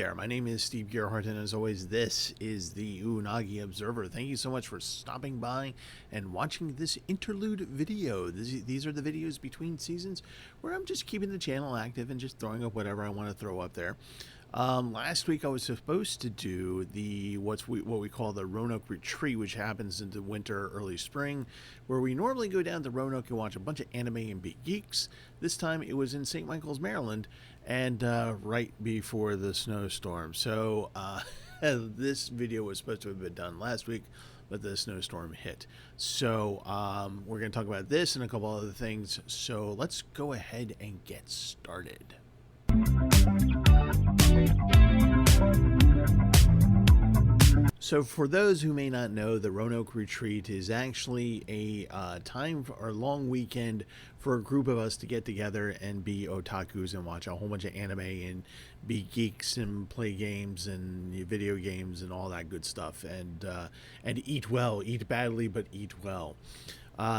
there, my name is Steve Gerhardt, and as always, this is the Unagi Observer. Thank you so much for stopping by and watching this interlude video. These are the videos between seasons where I'm just keeping the channel active and just throwing up whatever I want to throw up there. Last week I was supposed to do what we call the Roanoke Retreat, which happens in the winter, early spring, where we normally go down to Roanoke and watch a bunch of anime and be geeks. This time it was in St. Michael's, Maryland, and right before the snowstorm. So this video was supposed to have been done last week, but the snowstorm hit. So we're going to talk about this and a couple other things. So let's go ahead and get started. So for those who may not know, the Roanoke Retreat is actually a time or long weekend for a group of us to get together and be otakus and watch a whole bunch of anime and be geeks and play games and video games and all that good stuff, and eat well, eat badly, but eat well.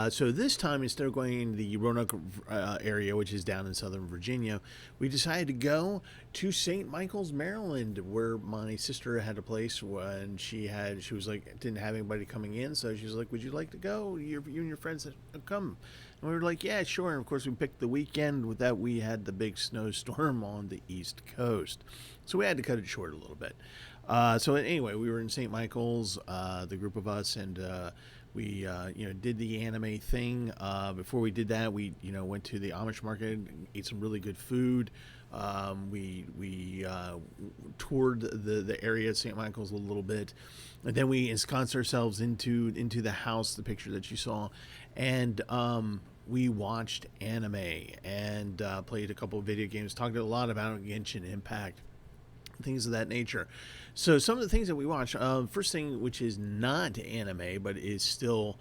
So this time, instead of going in the Roanoke area, which is down in Southern Virginia, we decided to go to St. Michael's, Maryland, where my sister had a place, and she was like, didn't have anybody coming in, so she was like, would you like to go? You and your friends come. And we were like, yeah, sure. And of course, we picked the weekend. With that, we had the big snowstorm on the East Coast, so we had to cut it short a little bit. So anyway, we were in St. Michael's, the group of us, and we did the anime thing. Before we did that, we went to the Amish market, ate some really good food. We toured the area of St. Michael's a little bit, and then we ensconced ourselves into the house, the picture that you saw, and we watched anime and played a couple of video games, talked a lot about Genshin Impact, things of that nature. So some of the things that we watched, first thing, which is not anime but is still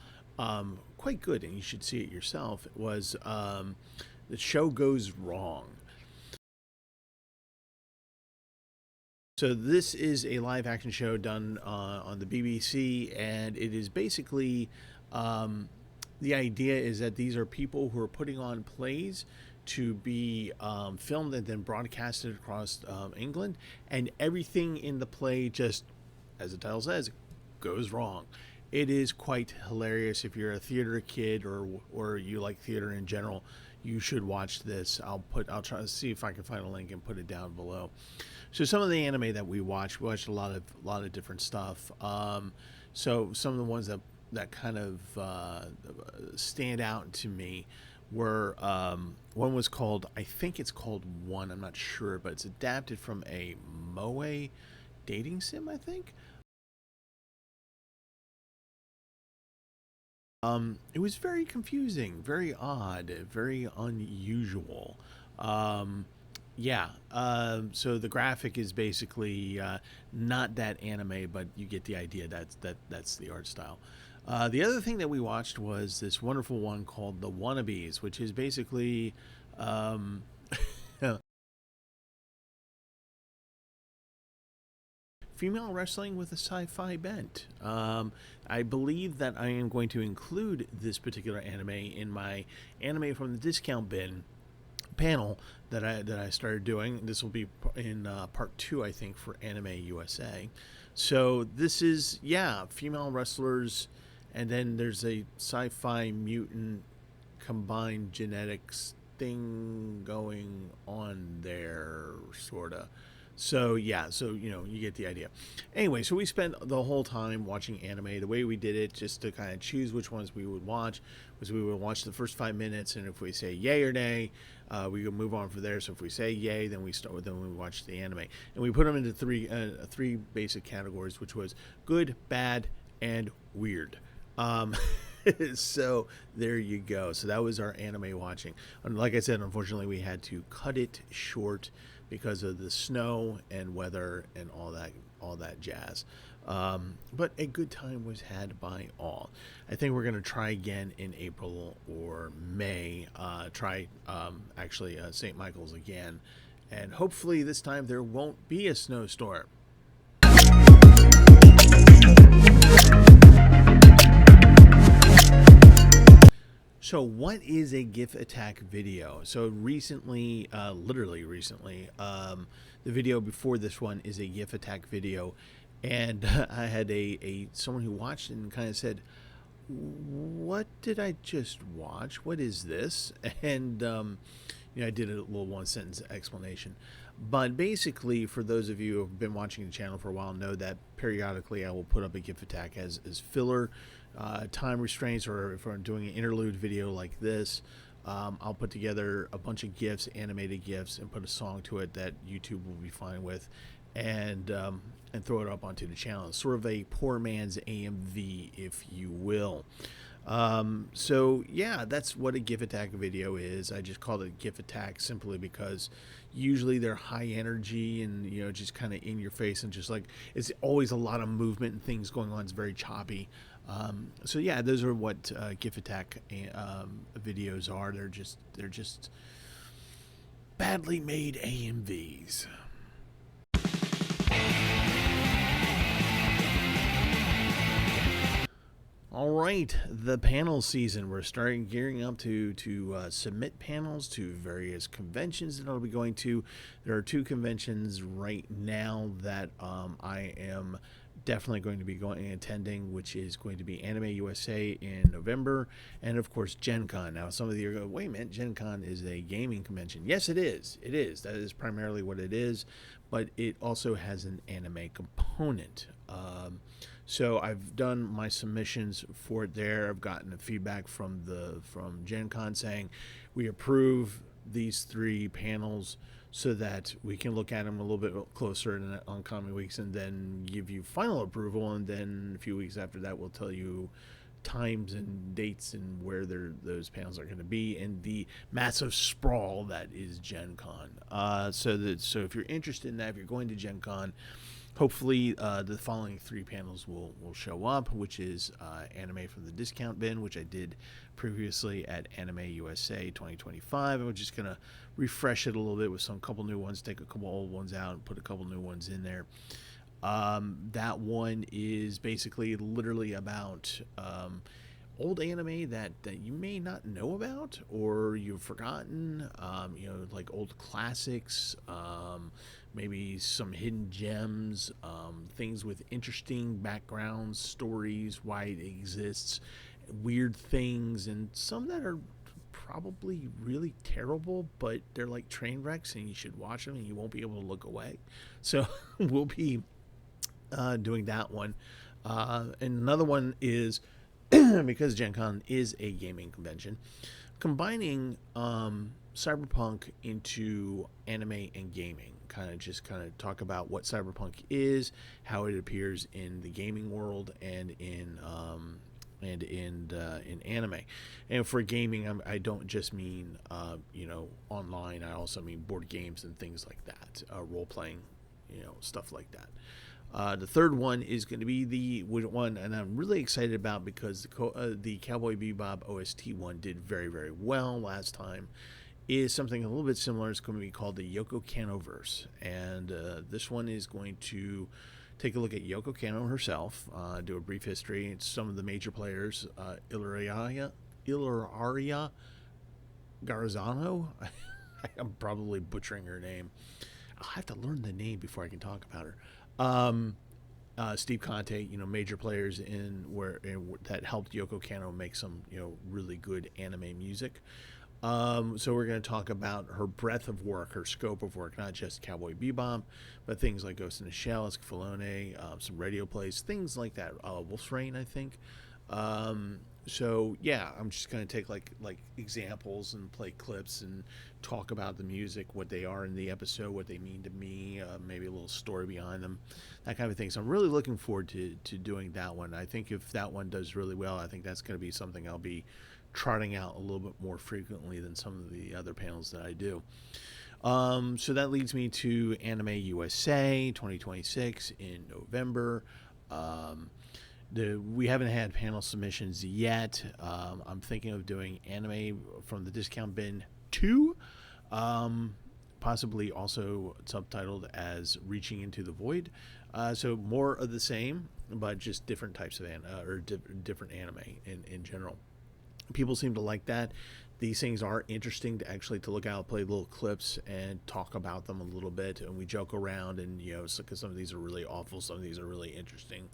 quite good, and you should see it yourself, was The Show Goes Wrong. So this is a live action show done on the BBC, and it is basically the idea is that these are people who are putting on plays to be filmed and then broadcasted across England, and everything in the play, just as the title says, goes wrong. It is quite hilarious. If you're a theater kid or you like theater in general, you should watch this. I'll try to see if I can find a link and put it down below. So some of the anime that we watched a lot of different stuff. So some of the ones that kind of stand out to me were, one was called, I think it's called One, I'm not sure, but it's adapted from a Moe dating sim, I think. It was very confusing, very odd, very unusual. So the graphic is basically not that anime, but you get the idea. That's the art style. The other thing that we watched was this wonderful one called The Wannabes, which is basically female wrestling with a sci-fi bent. I believe that I am going to include this particular anime in my anime from the discount bin panel that I started doing. This will be in part 2, I think, for Anime USA. So this is, female wrestlers, and then there's a sci-fi mutant combined genetics thing going on there, sorta. So you get the idea. Anyway, so we spent the whole time watching anime. The way we did it, just to kind of choose which ones we would watch, was we would watch the first 5 minutes, and if we say yay or nay, we would move on from there. So if we say yay, then we watch the anime, and we put them into three basic categories, which was good, bad, and weird. So there you go. So that was our anime watching. And like I said, unfortunately, we had to cut it short because of the snow and weather and all that jazz. But a good time was had by all. I think we're going to try again in April or May. Try St. Michael's again, and hopefully this time there won't be a snowstorm. So what is a GIF attack video? So recently, literally recently, The video before this one is a GIF attack video, and I had a someone who watched it and kind of said, "What did I just watch? What is this?" And I did a little one sentence explanation. But basically, for those of you who have been watching the channel for a while, know that periodically I will put up a GIF attack as filler, time restraints, or if I'm doing an interlude video like this, I'll put together a bunch of GIFs, animated GIFs, and put a song to it that YouTube will be fine with, and throw it up onto the channel. It's sort of a poor man's AMV, if you will. So yeah, that's what a GIF attack video is. I just called it GIF attack simply because usually they're high energy and just kind of in your face, and just like it's always a lot of movement and things going on. It's very choppy. So yeah, those are what GIF attack videos are. They're just badly made AMVs. All right, the panel season. We're starting gearing up to submit panels to various conventions that I'll be going to. There are 2 conventions right now that I am definitely going to be attending, which is going to be Anime USA in November, and of course Gen Con. Now, some of you are going, wait a minute, Gen Con is a gaming convention. Yes, it is. It is. That is primarily what it is, but it also has an anime component. So I've done my submissions for it there. I've gotten the feedback from Gen Con saying we approve these 3 panels so that we can look at them a little bit closer in the oncoming weeks and then give you final approval. And then a few weeks after that, we'll tell you times and dates and where those panels are going to be in the massive sprawl that is Gen Con. So if you're interested in that, if you're going to Gen Con, hopefully the following 3 panels will show up, which is Anime from the Discount Bin, which I did previously at Anime USA 2025. I'm just going to refresh it a little bit with some couple new ones, take a couple old ones out and put a couple new ones in there. That one is basically literally about old anime that you may not know about or you've forgotten, like old classics, maybe some hidden gems, things with interesting backgrounds, stories, why it exists, weird things, and some that are probably really terrible, but they're like train wrecks and you should watch them and you won't be able to look away. So we'll be doing that one. And another one is, because Gen Con is a gaming convention, combining cyberpunk into anime and gaming. Kind of talk about what cyberpunk is, how it appears in the gaming world, and in anime. And for gaming, I don't just mean online. I also mean board games and things like that, role playing, stuff like that. The third one is going to be the one, and I'm really excited about because the Cowboy Bebop OST one did very, very well last time. Is something a little bit similar. It's going to be called the Yoko Kanno-verse, and this one is going to take a look at Yoko Kanno herself, do a brief history. It's some of the major players, Ilaria Garzano. I'm probably butchering her name. I'll have to learn the name before I can talk about her. Steve Conte, major players that helped Yoko Kanno make some, really good anime music. So we're going to talk about her breadth of work, her scope of work, not just Cowboy Bebop, but things like Ghost in the Shell, Escaflowne, some radio plays, things like that. Wolf's Rain, I think. So yeah, I'm just going to take like examples and play clips and talk about the music, what they are in the episode, what they mean to me, maybe a little story behind them, that kind of thing. So I'm really looking forward to doing that one. I think if that one does really well, I think that's going to be something I'll be trotting out a little bit more frequently than some of the other panels that I do. So that leads me to Anime USA 2026 in November. We haven't had panel submissions yet. I'm thinking of doing Anime from the Discount Bin 2, possibly also subtitled as Reaching into the Void. So more of the same, but just different types of different anime in general. People seem to like that. these things are interesting to actually to look out, play little clips, and talk about them a little bit. And we joke around, and because some of these are really awful, some of these are really interesting.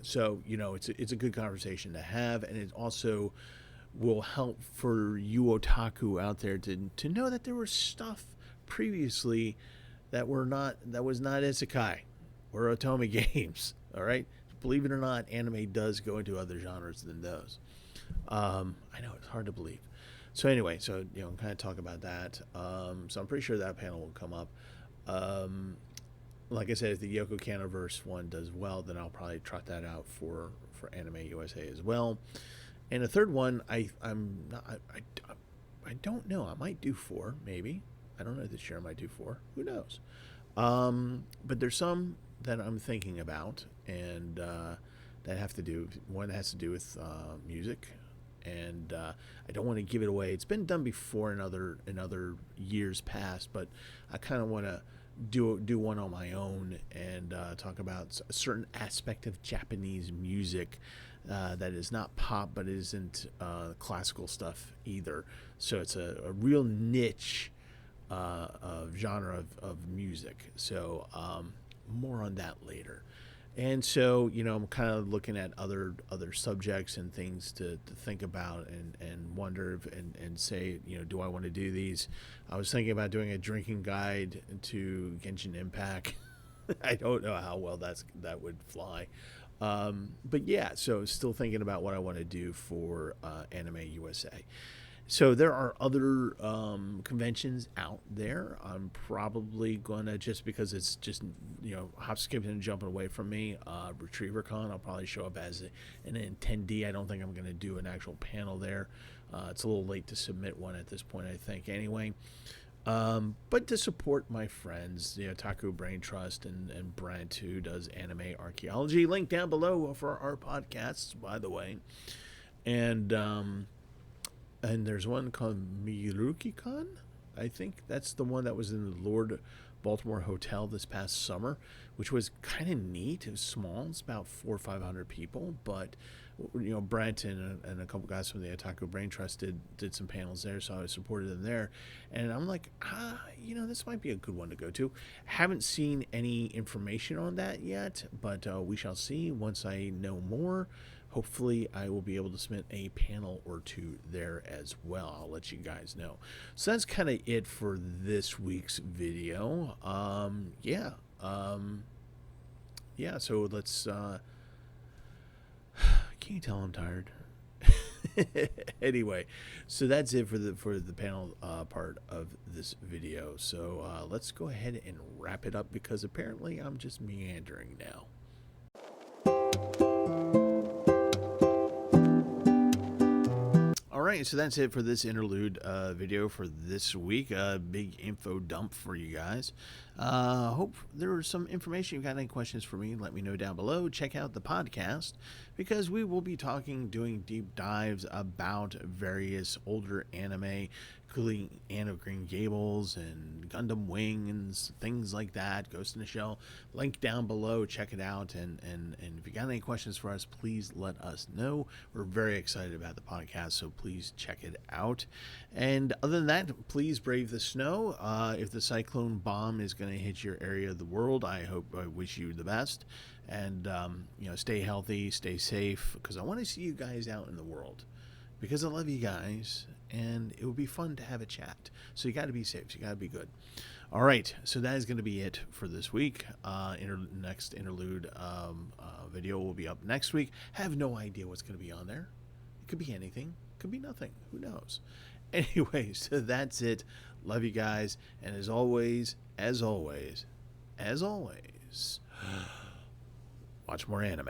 So it's a good conversation to have, and it also will help for you otaku out there to know that there was stuff previously that was not isekai or otome games. All right, believe it or not, anime does go into other genres than those. I know it's hard to believe. So anyway, kind of talk about that. So I'm pretty sure that panel will come up. Like I said, if the Yoko Kannoverse one does well, then I'll probably trot that out for Anime USA as well. And a third one, I don't know. I might do 4, maybe. I don't know this year. I might do 4. Who knows? But there's some that I'm thinking about, and that have to do. One has to do with music, and I don't want to give it away. It's been done before in other years past, but I kind of want to do one on my own and talk about a certain aspect of Japanese music that is not pop, but isn't classical stuff either. So it's a real niche genre of music. So more on that later. And so, I'm kind of looking at other subjects and things to think about and wonder and say, do I want to do these? I was thinking about doing a drinking guide to Genshin Impact. I don't know how well that would fly. But yeah, so still thinking about what I want to do for Anime USA. So there are other conventions out there. I'm probably gonna, just because it's just hop, skipping and jumping away from me. RetrieverCon, I'll probably show up as an attendee. I don't think I'm gonna do an actual panel there. It's a little late to submit one at this point, I think. Anyway, but to support my friends, the Otaku Brain Trust and Brent, who does Anime Archaeology, link down below for our podcasts, by the way, and there's one called MirukiCon. I think that's the one that was in the Lord Baltimore Hotel this past summer, which was kind of neat. It was small. It's about 400 or 500 people, but Brent and a couple guys from the Otaku Brain Trust did some panels there, so I supported them there. And I'm like, this might be a good one to go to. Haven't seen any information on that yet, but we shall see once I know more. Hopefully I will be able to submit a panel or two there as well. I'll let you guys know. So that's kind of it for this week's video. So let's can you tell I'm tired? Anyway, so that's it for the panel part of this video. So let's go ahead and wrap it up, because apparently I'm just meandering now. Alright, so that's it for this interlude video for this week. Big info dump for you guys. Hope there was some information. If you've got any questions for me, let me know down below. Check out the podcast, because we will be doing deep dives about various older anime, including Anne of Green Gables and Gundam Wing and things like that. Ghost in the Shell. Link down below. Check it out. And if you got any questions for us, please let us know. We're very excited about the podcast, so please check it out. And other than that, please brave the snow. If the cyclone bomb is going to hit your area of the world, I wish you the best. And stay healthy, stay safe, because I want to see you guys out in the world, because I love you guys, and it would be fun to have a chat. So you got to be safe. You got to be good. All right, so that is going to be it for this week. Next interlude video will be up next week. Have no idea what's going to be on there. It could be anything. Could be nothing. Who knows? Anyway, so that's it. Love you guys, and as always, watch more anime.